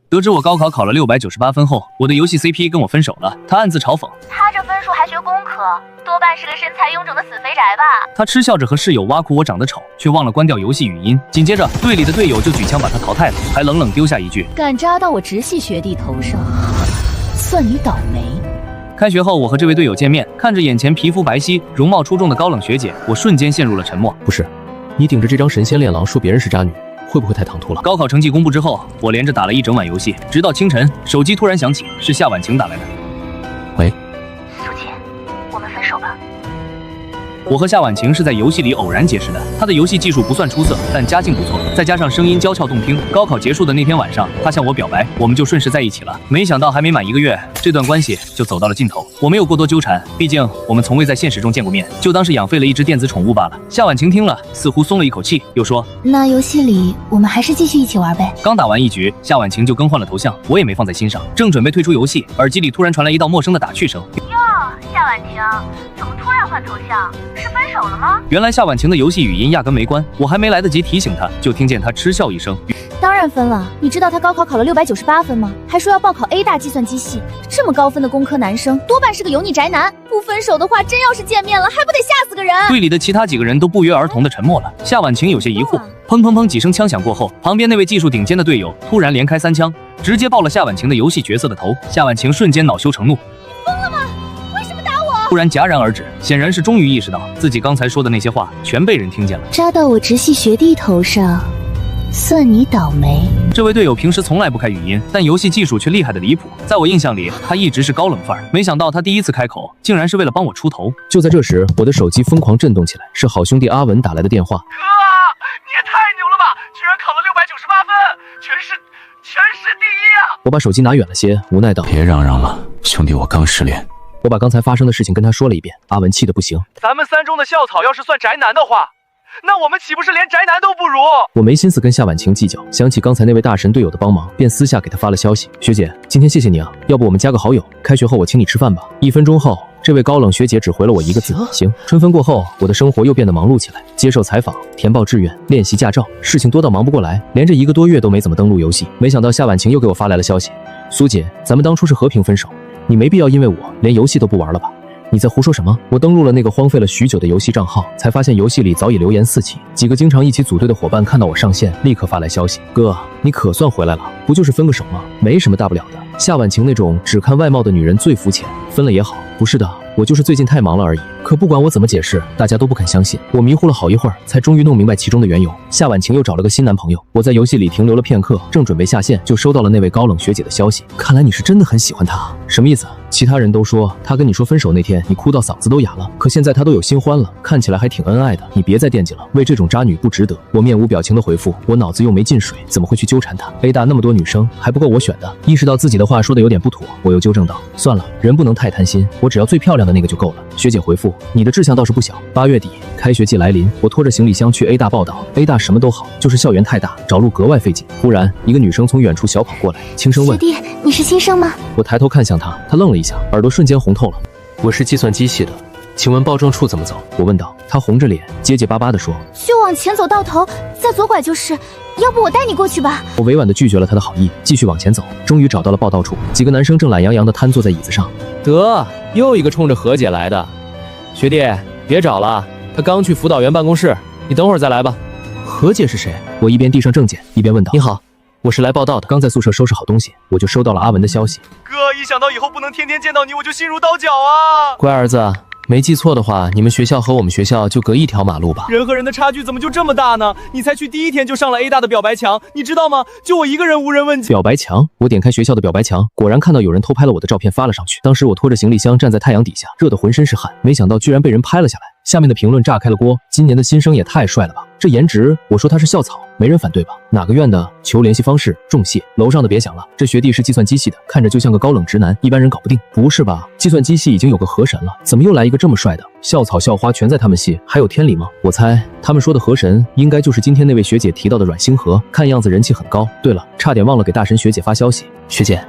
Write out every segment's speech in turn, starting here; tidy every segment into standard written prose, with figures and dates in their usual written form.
得知我高考考了698分后，我的游戏 CP 跟我分手了。他暗自嘲讽，他这分数还学工科，多半是个身材臃肿的死肥宅吧。他嗤笑着和室友挖苦我长得丑，却忘了关掉游戏语音。紧接着，队里的队友就举枪把他淘汰了，还冷冷丢下一句：敢扎到我直系学弟头上，算你倒霉。开学后，我和这位队友见面，看着眼前皮肤白皙、容貌出众的高冷学姐，我瞬间陷入了沉默。不是，你顶着这张神仙脸狼说别人是渣女，会不会太唐突了？高考成绩公布之后，我连着打了一整晚游戏，直到清晨，手机突然响起，是夏婉晴打来的。喂，苏姐，我们分手吧。我和夏婉晴是在游戏里偶然结识的，她的游戏技术不算出色，但家境不错，再加上声音娇俏动听。高考结束的那天晚上，她向我表白，我们就顺势在一起了。没想到还没满1个月，这段关系就走到了尽头。我没有过多纠缠，毕竟我们从未在现实中见过面，就当是养废了一只电子宠物罢了。夏婉晴听了，似乎松了一口气，又说：那游戏里我们还是继续一起玩呗。刚打完一局，夏婉晴就更换了头像，我也没放在心上，正准备退出游戏，耳机里突然传来一道陌生的打趣声。夏婉晴，怎么突然换头像？是分手了吗？原来夏婉晴的游戏语音压根没关，我还没来得及提醒她，就听见她嗤笑一声。当然分了，你知道他高考考了698分吗？还说要报考 A 大计算机系，这么高分的工科男生多半是个油腻宅男。不分手的话，真要是见面了，还不得吓死个人？队里的其他几个人都不约而同的沉默了。夏婉晴有些疑惑。砰砰砰几声枪响过后，旁边那位技术顶尖的队友突然连开3枪，直接爆了夏婉晴的游戏角色的头。夏婉晴瞬间恼羞成怒。突然戛然而止，显然是终于意识到自己刚才说的那些话全被人听见了。扎到我直系学弟头上，算你倒霉。这位队友平时从来不开语音，但游戏技术却厉害的离谱。在我印象里，他一直是高冷范儿，没想到他第一次开口，竟然是为了帮我出头。就在这时，我的手机疯狂震动起来，是好兄弟阿文打来的电话。哥啊，你也太牛了吧！居然考了698分，全市第一啊！我把手机拿远了些，无奈道：别嚷嚷了，兄弟，我刚失恋。我把刚才发生的事情跟他说了一遍，阿文气得不行。咱们3中的校草要是算宅男的话，那我们岂不是连宅男都不如？我没心思跟夏婉晴计较，想起刚才那位大神队友的帮忙，便私下给他发了消息：学姐，今天谢谢你啊，要不我们加个好友，开学后我请你吃饭吧。1分钟后，这位高冷学姐只回了我一个字：行。春分过后，我的生活又变得忙碌起来，接受采访、填报志愿、练习驾照，事情多到忙不过来，连着1个多月都没怎么登录游戏。没想到夏婉晴又给我发来了消息：苏姐，咱们当初是和平分手，你没必要因为我连游戏都不玩了吧？你在胡说什么？我登录了那个荒废了许久的游戏账号，才发现游戏里早已流言四起。几个经常一起组队的伙伴看到我上线，立刻发来消息：哥，你可算回来了，不就是分个手吗？没什么大不了的。夏婉晴那种只看外貌的女人最肤浅，分了也好。不是的，我就是最近太忙了而已。可不管我怎么解释，大家都不肯相信。我迷糊了好一会儿，才终于弄明白其中的缘由。夏婉晴又找了个新男朋友。我在游戏里停留了片刻，正准备下线，就收到了那位高冷学姐的消息。看来你是真的很喜欢他。什么意思？其他人都说他跟你说分手那天，你哭到嗓子都哑了。可现在他都有新欢了，看起来还挺恩爱的。你别再惦记了，为这种渣女不值得。我面无表情的回复，我脑子又没进水，怎么会去纠缠他 ？A 大那么多女生，还不够我选的。意识到自己的话说的有点不妥，我又纠正道：算了，人不能太贪心，我只要最漂亮的那个就够了。学姐回复：你的志向倒是不小。8月底，开学季来临，我拖着行李箱去 A 大报道。A 大什么都好，就是校园太大，找路格外费劲。忽然，一个女生从远处小跑过来，轻声问：学弟，你是新生吗？我抬头看向她，她愣了一下，耳朵瞬间红透了。我是计算机系的，请问报证处怎么走？我问道。她红着脸，结结巴巴地说：就往前走到头，再左拐就是。要不我带你过去吧？我委婉地拒绝了她的好意，继续往前走。终于找到了报到处，几个男生正懒洋洋地瘫坐在椅子上。得，又一个冲着何姐来的。学弟，别找了，她刚去辅导员办公室，你等会儿再来吧。何姐是谁？我一边递上证件，一边问道。你好，我是来报道的。刚在宿舍收拾好东西，我就收到了阿文的消息。哥，一想到以后不能天天见到你，我就心如刀绞啊！乖儿子，没记错的话，你们学校和我们学校就隔一条马路吧？人和人的差距怎么就这么大呢？你才去第1天就上了 A 大的表白墙，你知道吗？就我一个人无人问津。表白墙？我点开学校的表白墙，果然看到有人偷拍了我的照片发了上去。当时我拖着行李箱站在太阳底下，热得浑身是汗，没想到居然被人拍了下来。下面的评论炸开了锅，今年的新生也太帅了吧，这颜值，我说他是校草，没人反对吧？哪个院的？求联系方式，重谢。楼上的别想了，这学弟是计算机系的，看着就像个高冷直男，一般人搞不定。不是吧？计算机系已经有个河神了，怎么又来一个这么帅的？校草校花全在他们系，还有天理吗？我猜他们说的河神应该就是今天那位学姐提到的阮星河，看样子人气很高。对了，差点忘了给大神学姐发消息，学姐，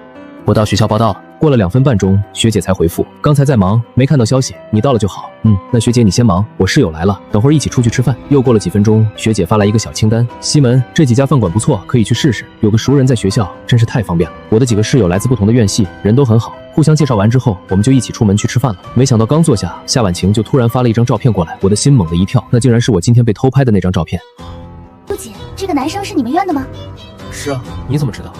我到学校报到了。过了2分半钟，学姐才回复，刚才在忙，没看到消息，你到了就好。那学姐你先忙，我室友来了，等会儿一起出去吃饭。又过了几分钟，学姐发来一个小清单，西门这几家饭馆不错，可以去试试。有个熟人在学校，真是太方便了。我的几个室友来自不同的院系，人都很好。互相介绍完之后，我们就一起出门去吃饭了。没想到刚坐下，夏婉晴就突然发了一张照片过来，我的心猛地一跳，那竟然是我今天被偷拍的那张照片。苏姐，这个男生是你们院的吗？是啊，你怎么知道？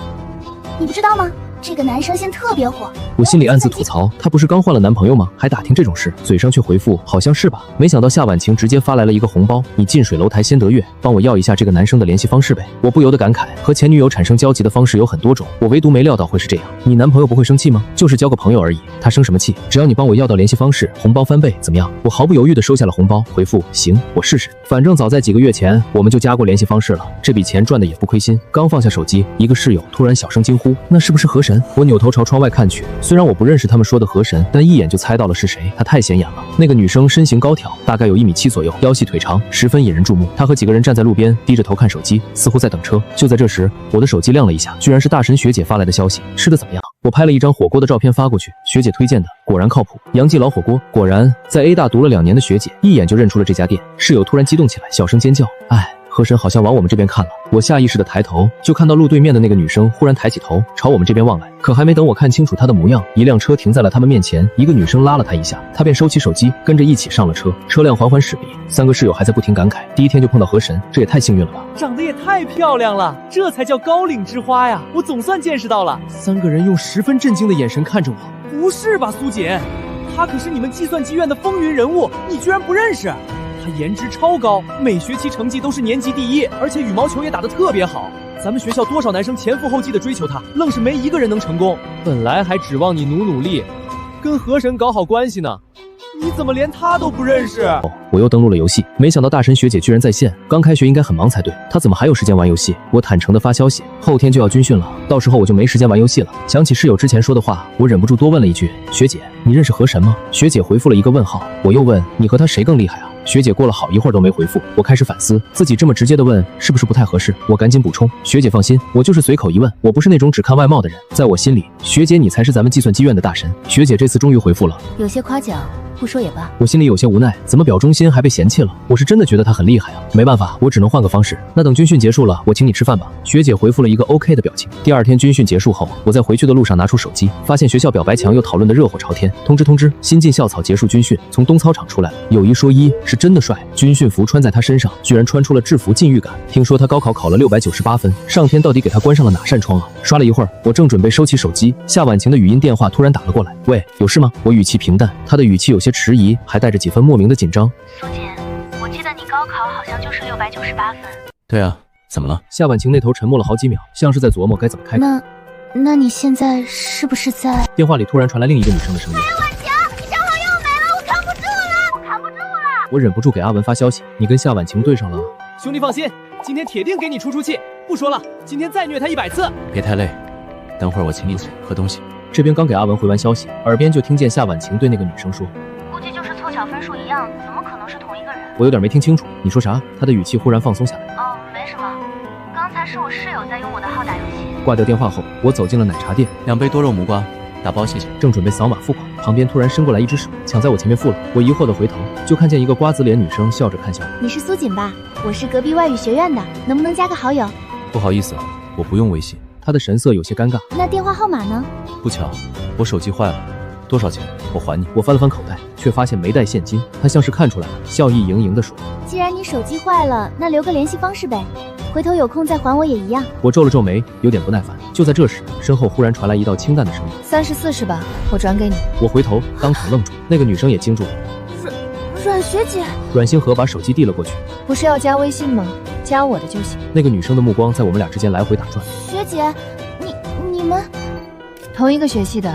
你不知道吗？这个男生现特别火。我心里暗自吐槽，他不是刚换了男朋友吗？还打听这种事，嘴上却回复好像是吧。没想到夏婉晴直接发来了一个红包，你近水楼台先得月，帮我要一下这个男生的联系方式呗。我不由得感慨，和前女友产生交集的方式有很多种，我唯独没料到会是这样。你男朋友不会生气吗？就是交个朋友而已，他生什么气？只要你帮我要到联系方式，红包翻倍，怎么样？我毫不犹豫地收下了红包，回复行，我试试。反正早在几个月前我们就加过联系方式了，这笔钱赚的也不亏心。刚放下手机，一个室友突然小声惊呼，那是不是河神？我扭头朝窗外看去，虽然我不认识他们说的河神，但一眼就猜到了是谁，他太显眼了。那个女生身形高挑，大概有1.7米左右，腰细腿长，十分引人注目。她和几个人站在路边，低着头看手机，似乎在等车。就在这时，我的手机亮了一下，居然是大神学姐发来的消息，吃的怎么样？我拍了一张火锅的照片发过去，学姐推荐的，果然靠谱。杨记老火锅，果然在 A 大读了2年的学姐，一眼就认出了这家店。室友突然激动起来，小声尖叫，哎。河神好像往我们这边看了，我下意识的抬头，就看到路对面的那个女生忽然抬起头，朝我们这边望来。可还没等我看清楚她的模样，一辆车停在了他们面前，一个女生拉了她一下，她便收起手机，跟着一起上了车。车辆缓缓驶离，3个室友还在不停感慨，第一天就碰到河神，这也太幸运了吧！长得也太漂亮了，这才叫高岭之花呀！我总算见识到了。3个人用十分震惊的眼神看着我，不是吧，苏姐？她可是你们计算机院的风云人物，你居然不认识？他颜值超高，每学期成绩都是年级第1，而且羽毛球也打得特别好。咱们学校多少男生前赴后继的追求他，愣是没一个人能成功。本来还指望你努力，跟河神搞好关系呢，你怎么连他都不认识？我又登录了游戏，没想到大神学姐居然在线。刚开学应该很忙才对，她怎么还有时间玩游戏？我坦诚地发消息，后天就要军训了，到时候我就没时间玩游戏了。想起室友之前说的话，我忍不住多问了一句：学姐，你认识河神吗？学姐回复了一个问号。我又问：你和他谁更厉害啊？学姐过了好一会儿都没回复，我开始反思自己这么直接的问是不是不太合适。我赶紧补充：学姐放心，我就是随口一问，我不是那种只看外貌的人。在我心里，学姐你才是咱们计算机院的大神。学姐这次终于回复了，有些夸奖，不说也罢。我心里有些无奈，怎么表忠心还被嫌弃了？我是真的觉得他很厉害啊，没办法，我只能换个方式。那等军训结束了，我请你吃饭吧。学姐回复了一个 OK 的表情。第2天军训结束后，我在回去的路上拿出手机，发现学校表白墙又讨论的热火朝天。通知，新进校草结束军训，从东操场出来了。有一说一，是真的帅，军训服穿在他身上，居然穿出了制服禁欲感。听说他高考考了698分，上天到底给他关上了哪扇窗啊？刷了一会儿，我正准备收起手机，夏婉晴的语音电话突然打了过来。喂，有事吗？我语气平淡，他的语气有些迟疑，还带着几分莫名的紧张。苏姐，我记得你高考好像就是698分。对啊，怎么了？夏婉晴那头沉默了好几秒，像是在琢磨该怎么开口。那你现在是不是在？电话里突然传来另一个女生的声音。婉晴，你账号又没了，我扛不住了。我忍不住给阿文发消息，你跟夏婉晴对上了。兄弟放心，今天铁定给你出气。不说了，今天再虐他100次。别太累，等会儿我请你喝东西。这边刚给阿文回完消息，耳边就听见夏婉晴对那个女生说，估计就是凑巧分数一样，怎么可能是同一个人？我有点没听清楚，你说啥？他的语气忽然放松下来。哦，没什么，刚才是我室友在用我的号打游戏。挂掉电话后，我走进了奶茶店，2杯多肉木瓜，打包谢谢。正准备扫码付款，旁边突然伸过来一只手，抢在我前面付了。我疑惑的回头，就看见一个瓜子脸女生笑着看向我。你是苏锦吧？我是隔壁外语学院的，能不能加个好友？不好意思啊，我不用微信。他的神色有些尴尬。那电话号码呢？不巧，我手机坏了，多少钱？我还你。我翻了翻口袋，却发现没带现金。他像是看出来了，笑意盈盈地说：既然你手机坏了，那留个联系方式呗，回头有空再还我也一样。我皱了皱眉，有点不耐烦。就在这时，身后忽然传来一道清淡的声音：34是吧？我转给你。我回头，当场愣住，那个女生也惊住了。阮学姐。阮星河把手机递了过去。不是要加微信吗？加我的就行。那个女生的目光在我们俩之间来回打转。学姐，你们同一个学系的，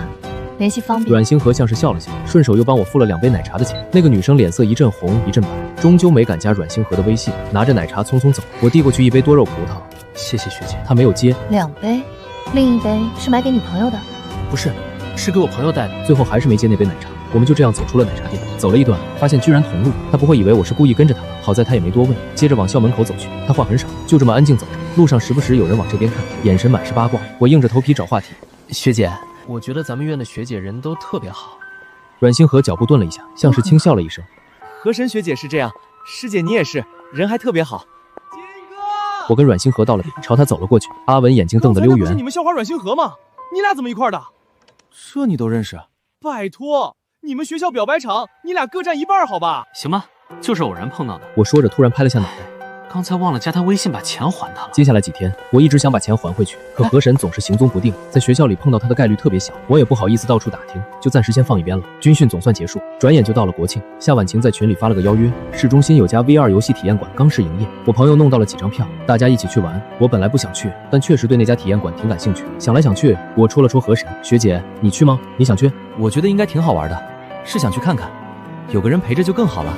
联系方便。阮星河像是笑了笑，顺手又帮我付了2杯奶茶的钱。那个女生脸色一阵红一阵白，终究没敢加阮星河的微信，拿着奶茶匆匆走。我递过去1杯多肉葡萄，谢谢学姐。她没有接。2杯，另一杯是买给女朋友的？不是，是给我朋友带的。最后还是没接那杯奶茶。我们就这样走出了奶茶店，走了一段，发现居然同路。他不会以为我是故意跟着他吧？好在他也没多问，接着往校门口走去。他话很少，就这么安静走着。路上时不时有人往这边看，眼神满是八卦。我硬着头皮找话题。学姐，我觉得咱们院的学姐人都特别好。阮星河脚步顿了一下，像是轻笑了一声。河神学姐是这样，师姐你也是，人还特别好。金哥，我跟阮星河道了别，朝他走了过去。阿文眼睛瞪得溜圆。不是你们校花阮星河吗？你俩怎么一块的？这你都认识？拜托，你们学校表白场，你俩各占一半，好吧？行吧，就是偶然碰到的。我说着，突然拍了下脑袋。刚才忘了加他微信，把钱还他了。接下来几天，我一直想把钱还回去，可河神总是行踪不定，在学校里碰到他的概率特别小，我也不好意思到处打听，就暂时先放一边了。军训总算结束，转眼就到了国庆。夏婉晴在群里发了个邀约，市中心有家 VR 游戏体验馆刚试营业，我朋友弄到了几张票，大家一起去玩。我本来不想去，但确实对那家体验馆挺感兴趣。想来想去，我戳了戳河神，学姐，你去吗？你想去？我觉得应该挺好玩的，是想去看看，有个人陪着就更好了，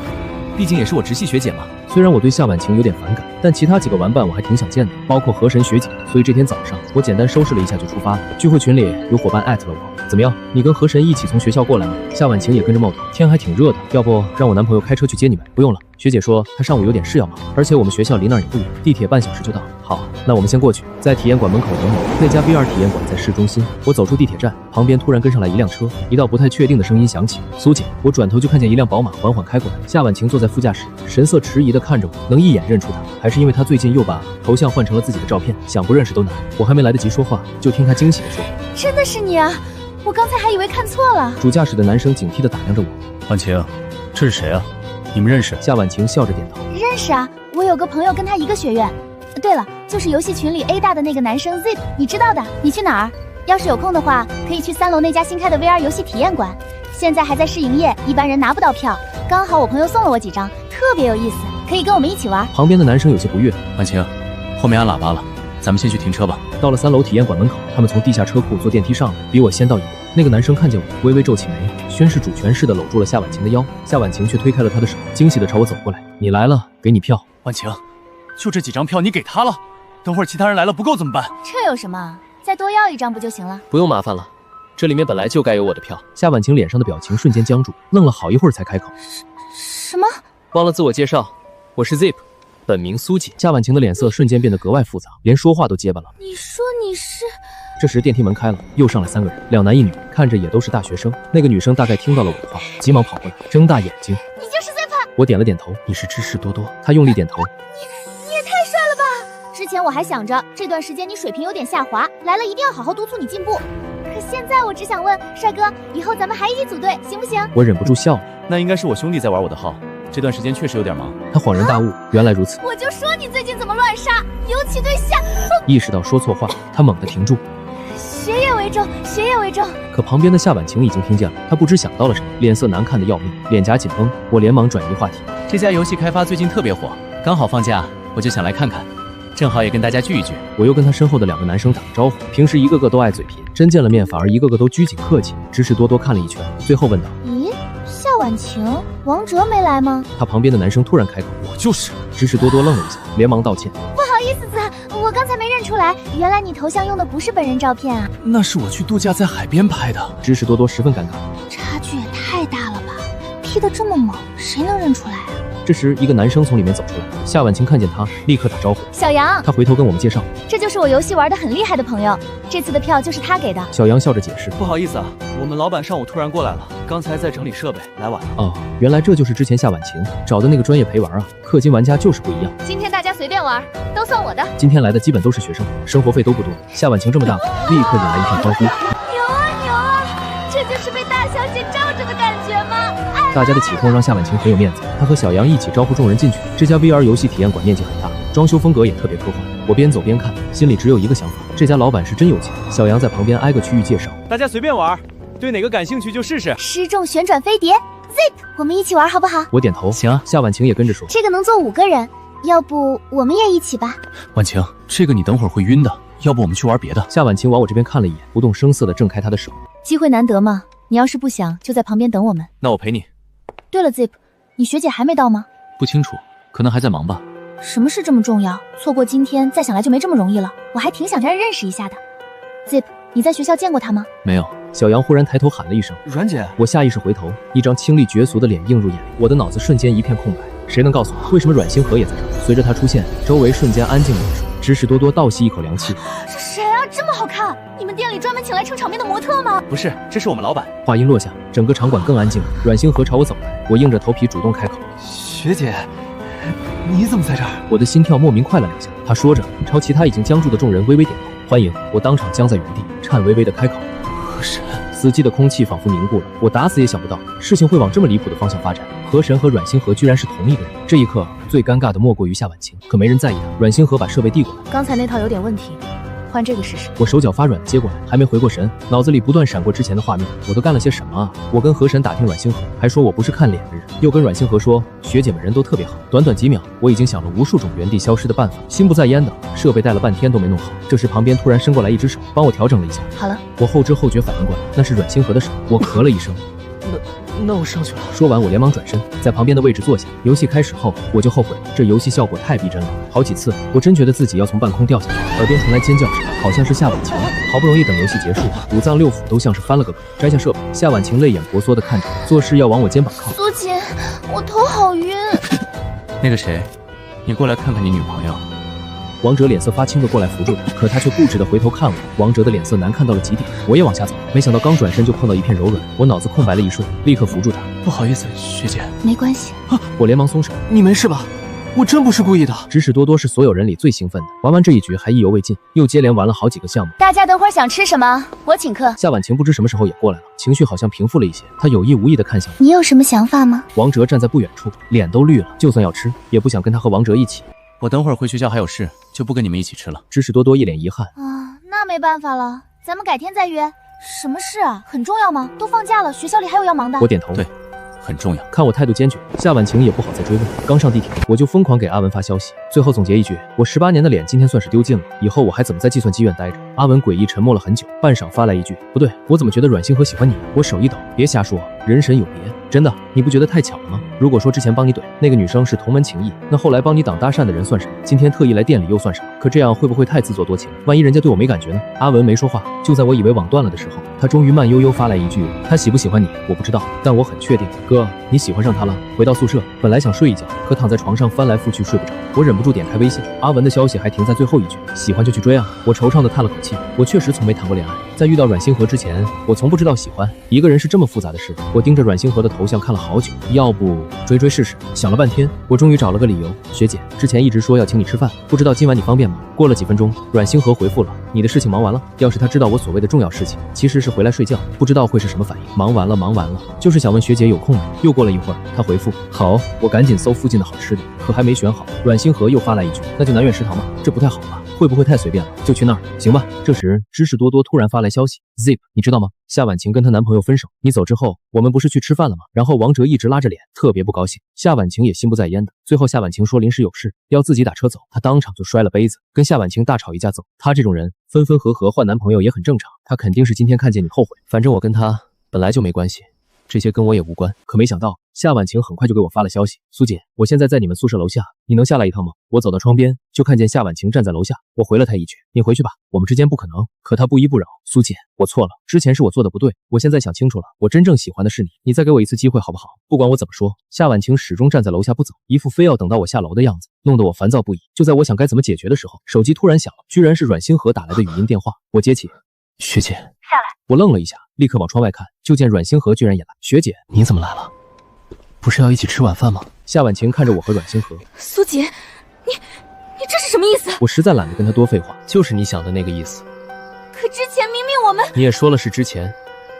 毕竟也是我直系学姐嘛。虽然我对夏婉晴有点反感，但其他几个玩伴我还挺想见的，包括河神学姐。所以这天早上，我简单收拾了一下就出发了。聚会群里有伙伴艾特了我，怎么样？你跟河神一起从学校过来吗？夏婉晴也跟着冒头，天还挺热的，要不让我男朋友开车去接你们？不用了，学姐说她上午有点事要忙，而且我们学校离那儿也不远，地铁半小时就到。好，那我们先过去，在体验馆门口等我。那家 VR 体验馆在市中心，我走出地铁站，旁边突然跟上来一辆车，一道不太确定的声音响起：“苏姐。”我转头就看见一辆宝马缓缓开过来，夏婉晴坐在副驾驶，神色迟疑地看着我，能一眼认出她，还是因为她最近又把头像换成了自己的照片，想不认识都难。我还没来得及说话，就听她惊喜地说：“真的是你啊！我刚才还以为看错了。”主驾驶的男生警惕地打量着我。婉晴，这是谁啊？你们认识？夏婉晴笑着点头。认识啊，我有个朋友跟他一个学院。对了，就是游戏群里 A 大的那个男生 Zip， 你知道的。你去哪儿？要是有空的话，可以去3楼那家新开的 VR 游戏体验馆，现在还在试营业，一般人拿不到票。刚好我朋友送了我几张，特别有意思，可以跟我们一起玩。旁边的男生有些不悦。婉晴，后面按喇叭了，咱们先去停车吧。到了3楼体验馆门口，他们从地下车库坐电梯上来，比我先到一步。那个男生看见我，微微皱起眉，宣誓主权似的搂住了夏婉晴的腰。夏婉晴却推开了他的手，惊喜地朝我走过来：“你来了，给你票。”婉晴，就这几张票你给他了，等会儿其他人来了不够怎么办？这有什么？再多要一张不就行了？不用麻烦了，这里面本来就该有我的票。夏婉晴脸上的表情瞬间僵住，愣了好一会儿才开口：“什么？忘了自我介绍，我是 Zip， 本名苏姐。”夏婉晴的脸色瞬间变得格外复杂，连说话都结巴了。你说你是？这时电梯门开了，又上来3个人，2男1女，看着也都是大学生。那个女生大概听到了我的话，急忙跑过来，睁大眼睛：“你就是 Zip？” 我点了点头：“你是知识多多。”他用力点头：“你也太帅了吧！之前我还想着这段时间你水平有点下滑，来了一定要好好督促你进步。可现在我只想问，帅哥，以后咱们还一起组队行不行？”我忍不住笑了。那应该是我兄弟在玩我的号，这段时间确实有点忙。他恍然大悟，原来如此。我就说你最近怎么乱杀，尤其对夏……意识到说错话，他猛地停住。学业为重，学业为重。可旁边的夏婉晴已经听见了，她不知想到了什么，脸色难看的要命，脸颊紧绷。我连忙转移话题：“这家游戏开发最近特别火，刚好放假，我就想来看看，正好也跟大家聚一聚。”我又跟他身后的2个男生打个招呼，平时一个个都爱嘴贫，真见了面反而一个个都拘谨客气。知识多多看了一圈，最后问道：“咦，夏婉晴，王哲没来吗？”他旁边的男生突然开口：“我就是。”知识多多愣了一下，连忙道歉：“不好意思子，我刚才没认出来，原来你头像用的不是本人照片啊。”那是我去度假在海边拍的。知识多多十分尴尬，差距也太大了吧，P 得这么猛，谁能认出来啊？这时一个男生从里面走出来，夏婉晴看见他，立刻打招呼：“小杨。”他回头跟我们介绍：“这就是我游戏玩得很厉害的朋友，这次的票就是他给的。”小杨笑着解释：“不好意思啊，我们老板上午突然过来了，刚才在整理设备，来晚了。”哦，原来这就是之前夏婉晴找的那个专业陪玩啊，氪金玩家就是不一样。今天大家随便玩，都算我的。今天来的基本都是学生，生活费都不多。夏婉晴这么大方，立刻引来一片欢呼。牛啊牛啊，这就是被大小姐罩着的感觉吗？大家的起哄让夏婉晴很有面子，她和小杨一起招呼众人进去。这家 VR 游戏体验馆面积很大，装修风格也特别科幻。我边走边看，心里只有一个想法：这家老板是真有钱。小杨在旁边挨个区域介绍，大家随便玩，对哪个感兴趣就试试。失重旋转飞碟 Zip， 我们一起玩好不好？我点头，行啊。夏婉晴也跟着说，这个能坐5个人，要不我们也一起吧？婉晴，这个你等会儿会晕的，要不我们去玩别的？夏婉晴往我这边看了一眼，不动声色地挣开她的手。机会难得嘛，你要是不想，就在旁边等我们。那我陪你。对了 Zip， 你学姐还没到吗？不清楚，可能还在忙吧。什么事这么重要？错过今天，再想来就没这么容易了。我还挺想让人认识一下的。Zip， 你在学校见过他吗？没有。小杨忽然抬头喊了一声：“阮姐！”我下意识回头，一张清丽绝俗的脸映入眼里，我的脑子瞬间一片空白。谁能告诉我，为什么阮星河也在这儿？随着他出现，周围瞬间安静了一瞬。知识多多倒吸一口凉气：“是谁啊？这么好看！你们店里专门请来撑场面的模特吗？不是，这是我们老板。话音落下，整个场馆更安静了。阮星河朝我走来，我硬着头皮主动开口：“学姐，你怎么在这儿？”我的心跳莫名快了2下。他说着，朝其他已经僵住的众人微微点头，欢迎。我当场僵在原地，颤巍巍地开口：“河神。”死寂的空气仿佛凝固了，我打死也想不到事情会往这么离谱的方向发展。河神和阮星河居然是同一个人。这一刻，最尴尬的莫过于夏婉晴，可没人在意他。阮星河把设备递过来，刚才那套有点问题，换这个试试。我手脚发软地接过来，还没回过神，脑子里不断闪过之前的画面。我都干了些什么啊？我跟河神打听阮星河，还说我不是看脸的人，又跟阮星河说学姐们人都特别好。短短几秒，我已经想了无数种原地消失的办法，心不在焉的。设备带了半天都没弄好。这时旁边突然伸过来一只手，帮我调整了一下。好了，我后知后觉反应过来，那是阮星河的手。我咳了一声。那我上去了。说完，我连忙转身，在旁边的位置坐下。游戏开始后，我就后悔了，这游戏效果太逼真了，好几次我真觉得自己要从半空掉下来。耳边传来尖叫声，好像是夏婉晴。好不容易等游戏结束，五脏六腑都像是翻了个滚。摘下设备，夏婉晴泪眼婆娑地看着我，做事要往我肩膀靠。苏姐，我头好晕。那个谁，你过来看看你女朋友。王哲脸色发青的过来扶住他，可他却固执的回头看我。王哲的脸色难看到了极点，我也往下走，没想到刚转身就碰到一片柔软，我脑子空白了一瞬，立刻扶住他。不好意思，学姐。没关系。我连忙松手。你没事吧？我真不是故意的。指使多多是所有人里最兴奋的，玩完这一局还意犹未尽，又接连玩了好几个项目。大家等会儿想吃什么？我请客。夏婉晴不知什么时候也过来了，情绪好像平复了一些，她有意无意地看向我。你有什么想法吗？王哲站在不远处，脸都绿了，就算要吃，也不想跟他和王哲一起。我等会儿回学校还有事，就不跟你们一起吃了。指使多多一脸遗憾啊，那没办法了，咱们改天再约。什么事啊？很重要吗？都放假了，学校里还有要忙的。我点头，对，很重要。看我态度坚决，夏婉晴也不好再追问。刚上地铁，我就疯狂给阿文发消息，最后总结一句：我18年的脸今天算是丢尽了，以后我还怎么在计算机院待着？阿文诡异沉默了很久，半晌发来一句：不对，我怎么觉得阮星河喜欢你？我手一抖，别瞎说，人神有别。真的，你不觉得太巧了吗？如果说之前帮你怼那个女生是同门情谊，那后来帮你挡搭讪的人算什么？今天特意来店里又算什么？可这样会不会太自作多情？万一人家对我没感觉呢？阿文没说话，就在我以为网断了的时候，他终于慢悠悠发来一句：他喜不喜欢你我不知道，但我很确定，哥，你喜欢上他了。回到宿舍，本来想睡一觉，可躺在床上翻来覆去睡不着，我忍不住点开微信，阿文的消息还停在最后一句：喜欢就去追啊。我惆怅地叹了口气，我确实从没谈过恋爱，在遇到阮星河之前，我从不知道喜欢一个人是这么复杂的事。我盯着阮星河的头像看了好久，要不追追试试？想了半天，我终于找了个理由：学姐，之前一直说要请你吃饭，不知道今晚你方便吗？过了几分钟，阮星河回复了：你的事情忙完了。要是他知道我所谓的重要事情其实是回来睡觉，不知道会是什么反应。忙完了，就是想问学姐有空没？又过了一会儿，他回复好，我赶紧搜附近的好吃的，可还没选好，阮星河又发来一句：那就南苑食堂吧。这不太好吧？会不会太随便了？就去那儿，行吧？这时知识多多突然发来消息 ，Zip， 你知道吗？夏婉晴跟她男朋友分手，你走之后，我们不是去吃饭了吗？然后王哲一直拉着脸，特别不高兴。夏婉晴也心不在焉的。最后夏婉晴说临时有事，要自己打车走，她当场就摔了杯子，跟夏婉晴大吵一架走。她这种人分分合合换男朋友也很正常，她肯定是今天看见你后悔。反正我跟她本来就没关系，这些跟我也无关。可没想到夏婉晴很快就给我发了消息：苏姐，我现在在你们宿舍楼下，你能下来一趟吗？我走到窗边就看见夏婉晴站在楼下，我回了她一句：你回去吧，我们之间不可能。可她不依不饶：苏姐，我错了，之前是我做的不对，我现在想清楚了，我真正喜欢的是你，你再给我一次机会好不好？不管我怎么说，夏婉晴始终站在楼下不走，一副非要等到我下楼的样子，弄得我烦躁不已。就在我想该怎么解决的时候，手机突然响了，居然是阮星河打来的语音电话。我接起：学姐，下来。我愣了一下，立刻往窗外看，就见阮星河居然也来。学姐，你怎么来了？不是要一起吃晚饭吗？夏婉晴看着我和阮星河，苏姐，你这是什么意思？我实在懒得跟他多废话，就是你想的那个意思。可之前明明我们……你也说了是之前，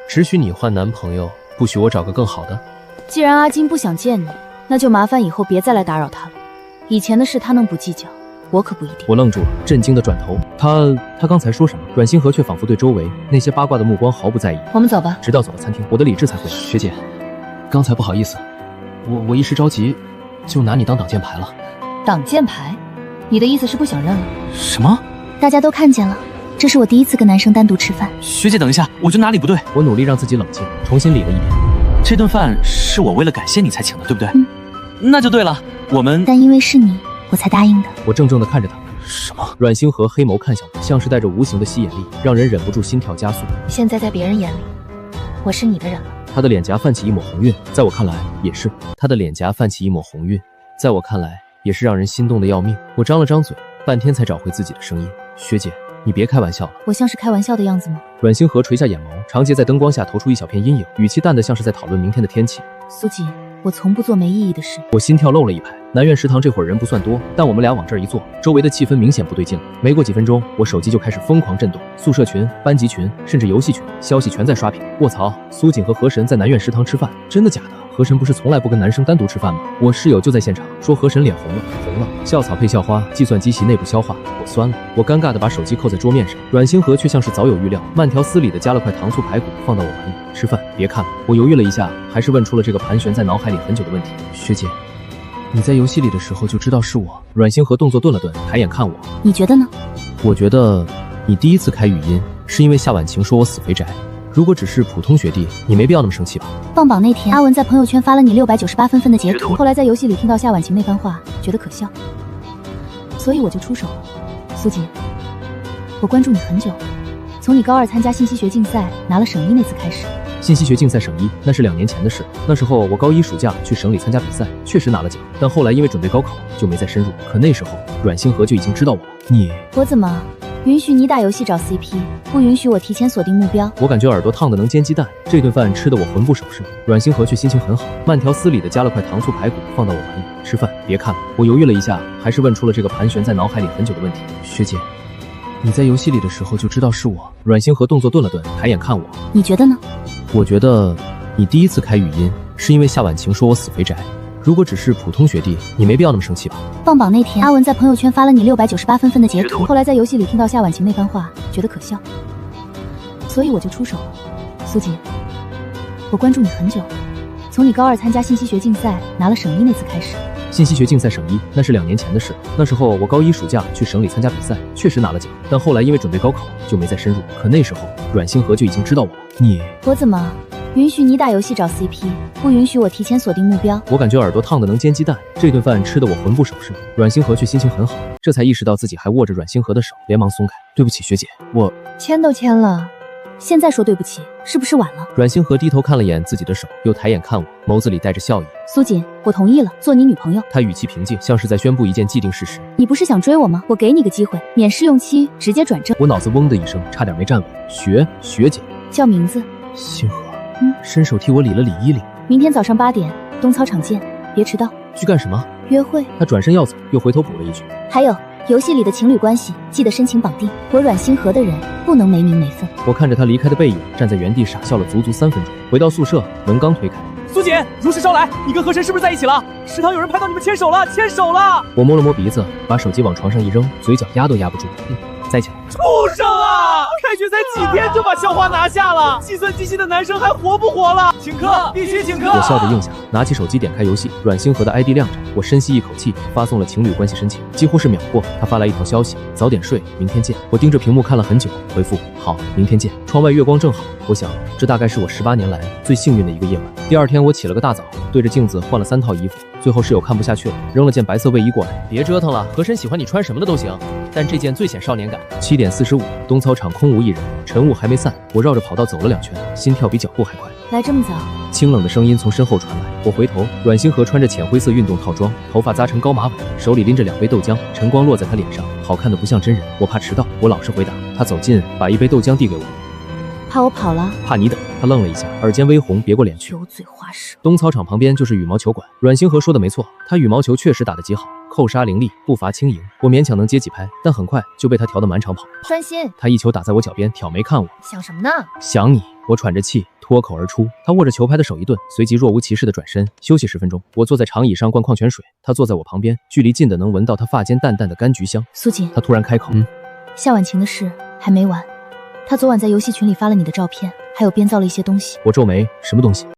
只许你换男朋友，不许我找个更好的。既然阿金不想见你，那就麻烦以后别再来打扰他了。以前的事他能不计较，我可不一定。我愣住了，震惊的转头，他刚才说什么？阮星河却仿佛对周围那些八卦的目光毫不在意。我们走吧。直到走到餐厅，我的理智才回来。学姐，刚才不好意思，我一时着急，就拿你当挡箭牌了。挡箭牌？你的意思是不想认了？什么？大家都看见了，这是我第一次跟男生单独吃饭。学姐，等一下，我觉得哪里不对。我努力让自己冷静，重新理了一遍。这顿饭是我为了感谢你才请的，对不对？那就对了。我们……但因为是你，我才答应的。我怔怔地看着他。什么？阮星河黑眸看向我，像是带着无形的吸引力，让人忍不住心跳加速。现在在别人眼里，我是你的人了。他的脸颊泛起一抹红晕，在我看来也是。他的脸颊泛起一抹红晕，在我看来也是让人心动的要命。我张了张嘴，半天才找回自己的声音：学姐，你别开玩笑了。我像是开玩笑的样子吗？阮星河垂下眼眸，长睫在灯光下投出一小片阴影，语气淡得像是在讨论明天的天气。苏锦，我从不做没意义的事。我心跳漏了一拍。南苑食堂这会儿人不算多，但我们俩往这儿一坐，周围的气氛明显不对劲了。没过几分钟，我手机就开始疯狂震动，宿舍群、班级群，甚至游戏群，消息全在刷屏。卧槽，苏锦和何神在南苑食堂吃饭，真的假的？何神不是从来不跟男生单独吃饭吗？我室友就在现场，说何神脸红了。校草配校花，计算机系内部消化，我酸了。我尴尬地把手机扣在桌面上，阮星河却像是早有预料，慢条斯理地加了块糖醋排骨放到我碗里。吃饭，别看了。我犹豫了一下，还是问出了这个盘旋在脑海里很久的问题：学姐，你在游戏里的时候就知道是我？阮星河动作顿了顿，抬眼看我，你觉得呢？我觉得你第一次开语音是因为夏婉晴说我死肥宅。如果只是普通学弟，你没必要那么生气吧？放榜那天，阿文在朋友圈发了你698分的截图，后来在游戏里听到夏婉晴那番话，觉得可笑，所以我就出手了。苏锦，我关注你很久，从你高2参加信息学竞赛拿了省一那次开始。信息学竞赛省一，那是2年前的事。那时候我高1暑假去省里参加比赛，确实拿了奖，但后来因为准备高考就没再深入。可那时候阮星河就已经知道我了。我怎么允许你打游戏找 CP， 不允许我提前锁定目标？我感觉耳朵烫的能煎鸡蛋，这顿饭吃得我魂不守舍。阮星河却心情很好，慢条斯理地加了块糖醋排骨放到我碗里。吃饭，别看了。我犹豫了一下，还是问出了这个盘旋在脑海里很久的问题：学姐，你在游戏里的时候就知道是我？阮星河动作顿了顿，抬眼看我，你觉得呢？我觉得你第一次开语音是因为夏婉晴说我死肥宅。如果只是普通学弟，你没必要那么生气吧？放榜那天，阿文在朋友圈发了你698分的截图，后来在游戏里听到夏婉晴那番话，觉得可笑，所以我就出手了。苏锦，我关注你很久，从你高2参加信息学竞赛拿了省一那次开始。信息学竞赛省一，那是2年前的事。那时候我高1暑假去省里参加比赛，确实拿了奖，但后来因为准备高考就没再深入。可那时候阮星河就已经知道我了。我怎么允许你打游戏找 CP， 不允许我提前锁定目标？我感觉耳朵烫的能煎鸡蛋，这顿饭吃得我魂不守舍。阮星河却心情很好，这才意识到自己还握着阮星河的手，连忙松开。对不起学姐，我签都签了，现在说对不起，是不是晚了？阮星河低头看了眼自己的手，又抬眼看我，眸子里带着笑意。苏锦，我同意了，做你女朋友。他语气平静，像是在宣布一件既定事实。你不是想追我吗？我给你个机会，免试用期，直接转正。我脑子嗡的一声，差点没站稳。学姐叫名字。星河。伸手替我理了理衣领。明天早上8点，东操场见，别迟到。去干什么？约会。他转身要走，又回头补了一句：还有游戏里的情侣关系，记得申请绑定。我阮星河的人不能没名没分。我看着他离开的背影，站在原地傻笑了足足3分钟。回到宿舍，门刚推开，苏锦，如实招来，你跟何神是不是在一起了？食堂有人拍到你们牵手了，牵手了！我摸了摸鼻子，把手机往床上一扔，嘴角压都压不住。在一起了。畜生啊！开学才几天就把校花拿下了，计算机系的男生还活不活了？请客，必须请客！我笑着应下，拿起手机点开游戏，阮星河的 ID 亮着，我深吸一口气，发送了情侣关系申请。几乎是秒过，他发来一条消息：早点睡，明天见。我盯着屏幕看了很久，回复：好，明天见。窗外月光正好，我想这大概是我18年来最幸运的一个夜晚。第二天我起了个大早，对着镜子换了3套衣服，最后室友看不下去了，扔了件白色卫衣过来。别折腾了，和珅喜欢你穿什么的都行，但这件最显少年感。7点45，东操场空无一人，晨雾还没散，我绕着跑道走了2圈，心跳比脚步还快。来这么早？清冷的声音从身后传来，我回头，阮星河穿着浅灰色运动套装，头发扎成高马尾，手里拎着2杯豆浆，晨光落在他脸上，好看的不像真人。我怕迟到，我老实回答。他走近，把1杯豆浆递给我。怕我跑了？怕你等。他愣了一下，耳尖微红，别过脸去。油嘴滑舌。东操场旁边就是羽毛球馆，阮星河说的没错，他羽毛球确实打得极好，扣杀凌厉，步伐轻盈，我勉强能接几拍，但很快就被他调得满场跑。专心。他一球打在我脚边，挑眉看我。想什么呢？想你。我喘着气脱口而出。他握着球拍的手一顿，随即若无其事地转身休息10分钟。我坐在长椅上灌矿泉水，他坐在我旁边，距离近的能闻到他发间淡淡的柑橘香。苏锦，他突然开口，夏婉晴的事还没完，他昨晚在游戏群里发了你的照片，还有编造了一些东西。我皱眉，什么东西？